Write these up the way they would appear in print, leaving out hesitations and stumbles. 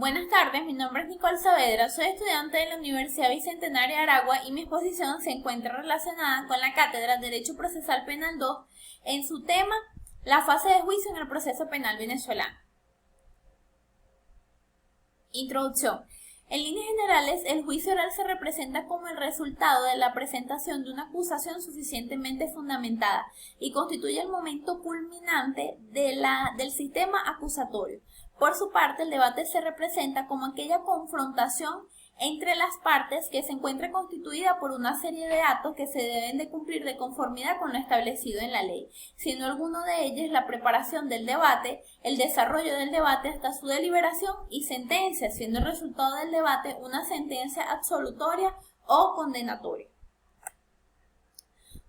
Buenas tardes, mi nombre es Nicole Saavedra, soy estudiante de la Universidad Bicentenaria de Aragua y mi exposición se encuentra relacionada con la Cátedra Derecho Procesal Penal 2 en su tema, la fase de juicio en el proceso penal venezolano. Introducción. En líneas generales, el juicio oral se representa como el resultado de la presentación de una acusación suficientemente fundamentada y constituye el momento culminante del sistema acusatorio. Por su parte, el debate se representa como aquella confrontación entre las partes que se encuentra constituida por una serie de actos que se deben de cumplir de conformidad con lo establecido en la ley, siendo alguno de ellos la preparación del debate, el desarrollo del debate hasta su deliberación y sentencia, siendo el resultado del debate una sentencia absolutoria o condenatoria.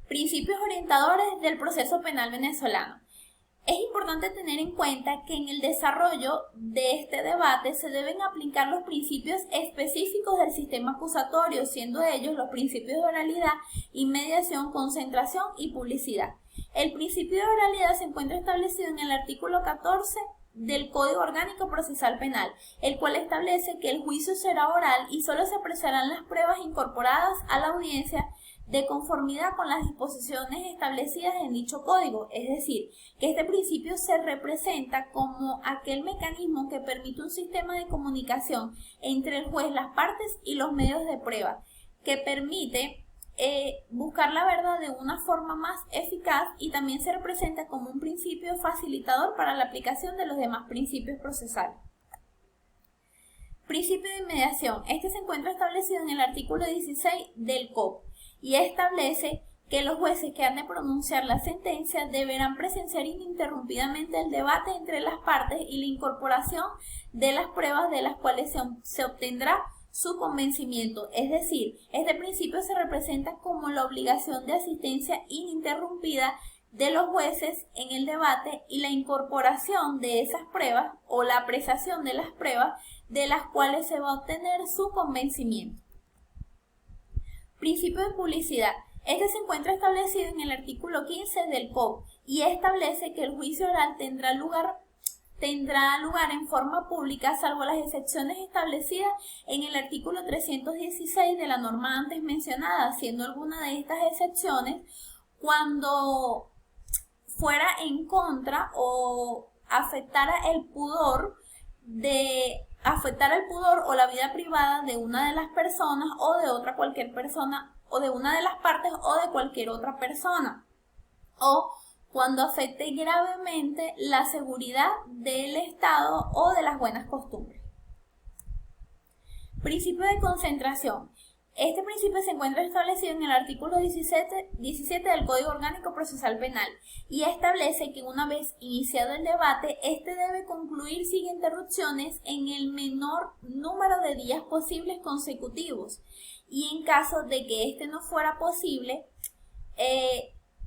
Principios orientadores del proceso penal venezolano. Es importante tener en cuenta que en el desarrollo de este debate se deben aplicar los principios específicos del sistema acusatorio, siendo ellos los principios de oralidad, inmediación, concentración y publicidad. El principio de oralidad se encuentra establecido en el artículo 14 del Código Orgánico Procesal Penal, el cual establece que el juicio será oral y solo se apreciarán las pruebas incorporadas a la audiencia de conformidad con las disposiciones establecidas en dicho código, es decir, que este principio se representa como aquel mecanismo que permite un sistema de comunicación entre el juez, las partes y los medios de prueba, que permite buscar la verdad de una forma más eficaz y también se representa como un principio facilitador para la aplicación de los demás principios procesales. Principio de inmediación. Este se encuentra establecido en el artículo 16 del COP y establece que los jueces que han de pronunciar la sentencia deberán presenciar ininterrumpidamente el debate entre las partes y la incorporación de las pruebas de las cuales se obtendrá su convencimiento. Es decir, este principio se representa como la obligación de asistencia ininterrumpida de los jueces en el debate y la incorporación de esas pruebas o la apreciación de las pruebas de las cuales se va a obtener su convencimiento. Principio de publicidad. Este se encuentra establecido en el artículo 15 del COP y establece que el juicio oral tendrá lugar en forma pública, salvo las excepciones establecidas en el artículo 316 de la norma antes mencionada, siendo alguna de estas excepciones cuando fuera en contra o afectara el pudor o la vida privada de una de las personas o de otra cualquier persona o de una de las partes o de cualquier otra persona, o cuando afecte gravemente la seguridad del Estado o de las buenas costumbres. Principio de concentración. Este principio se encuentra establecido en el artículo 17 del Código Orgánico Procesal Penal y establece que una vez iniciado el debate, este debe concluir sin interrupciones en el menor número de días posibles consecutivos y en caso de que este no fuera posible,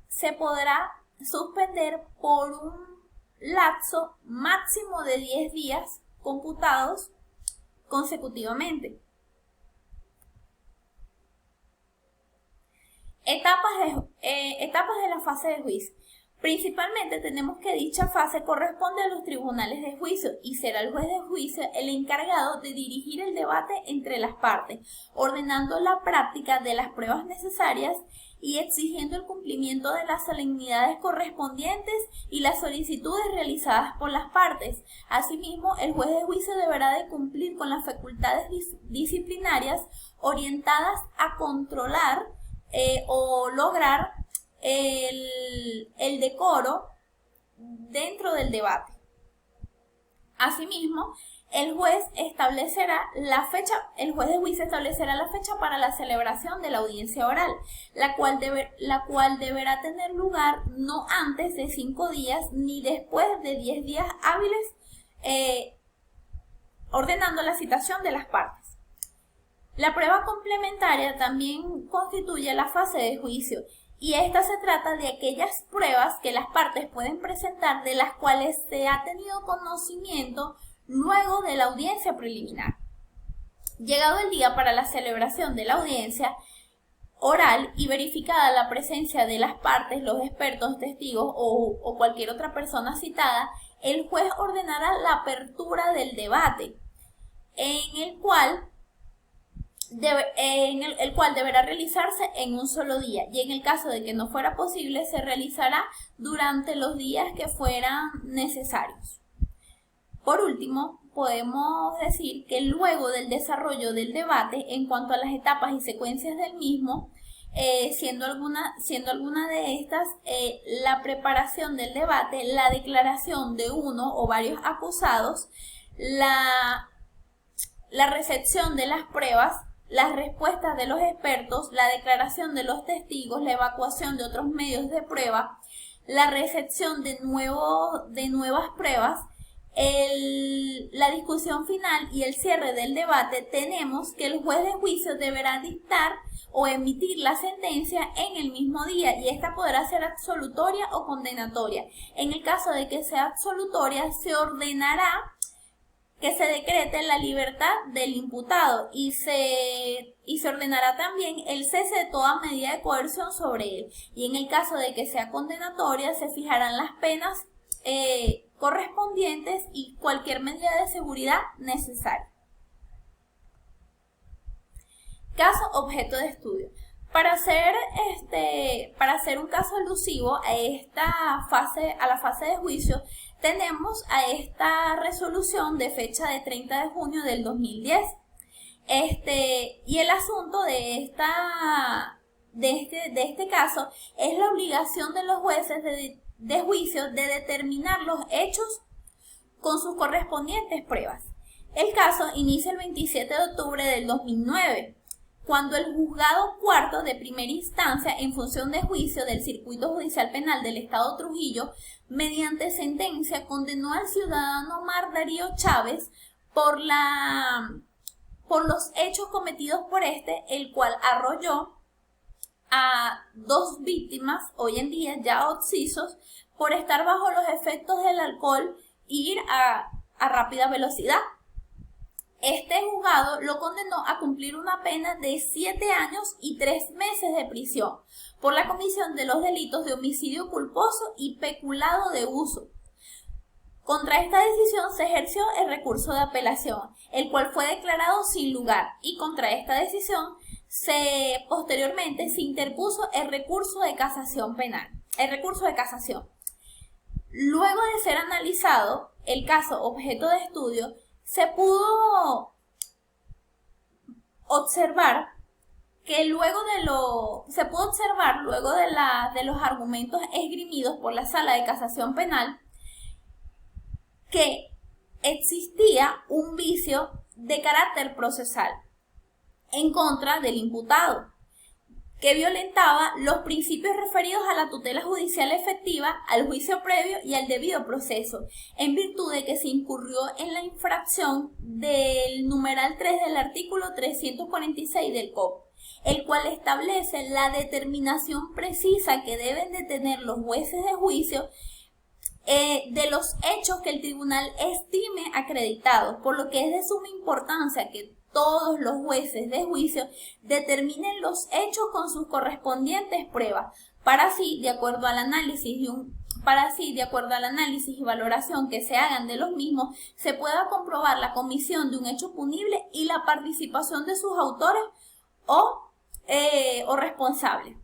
se podrá suspender por un lapso máximo de 10 días computados consecutivamente. Etapas de la fase de juicio. Principalmente tenemos que dicha fase corresponde a los tribunales de juicio y será el juez de juicio el encargado de dirigir el debate entre las partes, ordenando la práctica de las pruebas necesarias y exigiendo el cumplimiento de las solemnidades correspondientes y las solicitudes realizadas por las partes. Asimismo, el juez de juicio deberá de cumplir con las facultades disciplinarias orientadas a controlar o lograr el decoro dentro del debate. Asimismo, el juez de juicio establecerá la fecha para la celebración de la audiencia oral, la cual deberá tener lugar no antes de 5 días ni después de 10 días hábiles, ordenando la citación de las partes. La prueba complementaria también constituye la fase de juicio y esta se trata de aquellas pruebas que las partes pueden presentar de las cuales se ha tenido conocimiento luego de la audiencia preliminar. Llegado el día para la celebración de la audiencia oral y verificada la presencia de las partes, los expertos, testigos o cualquier otra persona citada, el juez ordenará la apertura del debate. el cual deberá realizarse en un solo día, y en el caso de que no fuera posible se realizará durante los días que fueran necesarios. Por último, podemos decir que luego del desarrollo del debate en cuanto a las etapas y secuencias del mismo, siendo alguna de estas la preparación del debate, la declaración de uno o varios acusados, la recepción de las pruebas, las respuestas de los expertos, la declaración de los testigos, la evacuación de otros medios de prueba, la recepción de nuevas pruebas, la discusión final y el cierre del debate, tenemos que el juez de juicio deberá dictar o emitir la sentencia en el mismo día, y esta podrá ser absolutoria o condenatoria. En el caso de que sea absolutoria, se ordenará que se decrete la libertad del imputado y se ordenará también el cese de toda medida de coerción sobre él. Y en el caso de que sea condenatoria, se fijarán las penas correspondientes y cualquier medida de seguridad necesaria. Caso objeto de estudio. Para hacer un caso alusivo a la fase de juicio, tenemos a esta resolución de fecha de 30 de junio del 2010. Y el asunto de este caso es la obligación de los jueces de juicio de determinar los hechos con sus correspondientes pruebas. El caso inicia el 27 de octubre del 2009. Cuando el juzgado cuarto de primera instancia en función de juicio del Circuito Judicial Penal del Estado Trujillo, mediante sentencia, condenó al ciudadano Omar Darío Chávez por los hechos cometidos por el cual arrolló a 2 víctimas, hoy en día ya occisos, por estar bajo los efectos del alcohol e ir a rápida velocidad. Este juzgado lo condenó a cumplir una pena de 7 años y 3 meses de prisión por la comisión de los delitos de homicidio culposo y peculado de uso. Contra esta decisión se ejerció el recurso de apelación, el cual fue declarado sin lugar, y contra esta decisión posteriormente se interpuso el recurso de casación penal, el recurso de casación. Luego de ser analizado el caso objeto de estudio, se pudo observar luego de los argumentos esgrimidos por la Sala de Casación Penal, que existía un vicio de carácter procesal en contra del imputado, que violentaba los principios referidos a la tutela judicial efectiva, al juicio previo y al debido proceso, en virtud de que se incurrió en la infracción del numeral 3 del artículo 346 del COP, el cual establece la determinación precisa que deben de tener los jueces de juicio de los hechos que el tribunal estime acreditados, por lo que es de suma importancia que todos los jueces de juicio determinen los hechos con sus correspondientes pruebas, para así, de acuerdo al análisis y valoración que se hagan de los mismos, se pueda comprobar la comisión de un hecho punible y la participación de sus autores o responsables.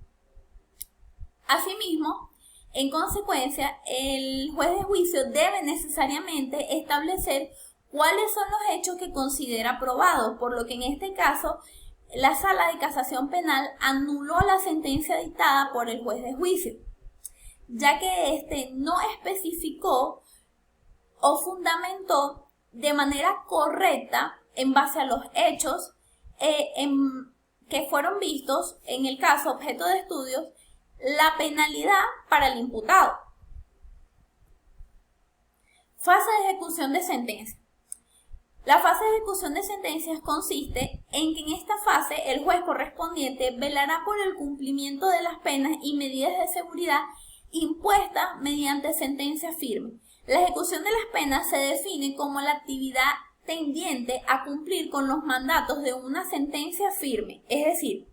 Asimismo, en consecuencia, el juez de juicio debe necesariamente establecer cuáles son los hechos que considera probados, por lo que en este caso la Sala de Casación Penal anuló la sentencia dictada por el juez de juicio, ya que éste no especificó o fundamentó de manera correcta, en base a los hechos que fueron vistos en el caso objeto de estudios, la penalidad para el imputado. Fase de ejecución de sentencia. La fase de ejecución de sentencias consiste en que en esta fase el juez correspondiente velará por el cumplimiento de las penas y medidas de seguridad impuestas mediante sentencia firme. La ejecución de las penas se define como la actividad tendiente a cumplir con los mandatos de una sentencia firme, es decir,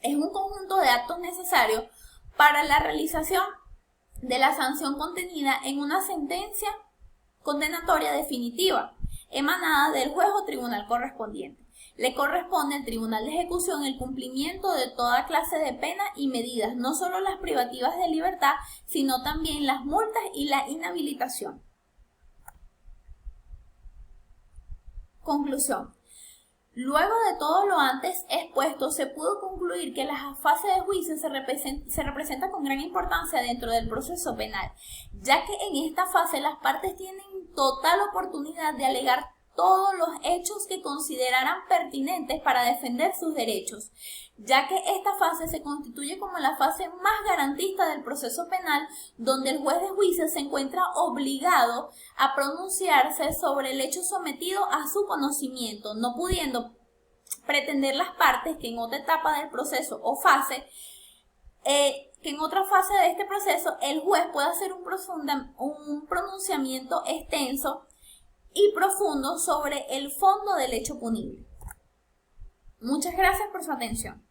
es un conjunto de actos necesarios para la realización de la sanción contenida en una sentencia condenatoria definitiva. emanada del juez o tribunal correspondiente. Le corresponde al tribunal de ejecución el cumplimiento de toda clase de pena y medidas, no solo las privativas de libertad, sino también las multas y la inhabilitación. Conclusión. Luego de todo lo antes expuesto, se pudo concluir que la fase de juicio se representa con gran importancia dentro del proceso penal, ya que en esta fase las partes tienen total oportunidad de alegar todos los hechos que consideraran pertinentes para defender sus derechos, ya que esta fase se constituye como la fase más garantista del proceso penal, donde el juez de juicio se encuentra obligado a pronunciarse sobre el hecho sometido a su conocimiento, no pudiendo pretender las partes que en otra etapa del proceso o fase que en otra fase de este proceso el juez pueda hacer un pronunciamiento extenso y profundo sobre el fondo del hecho punible. Muchas gracias por su atención.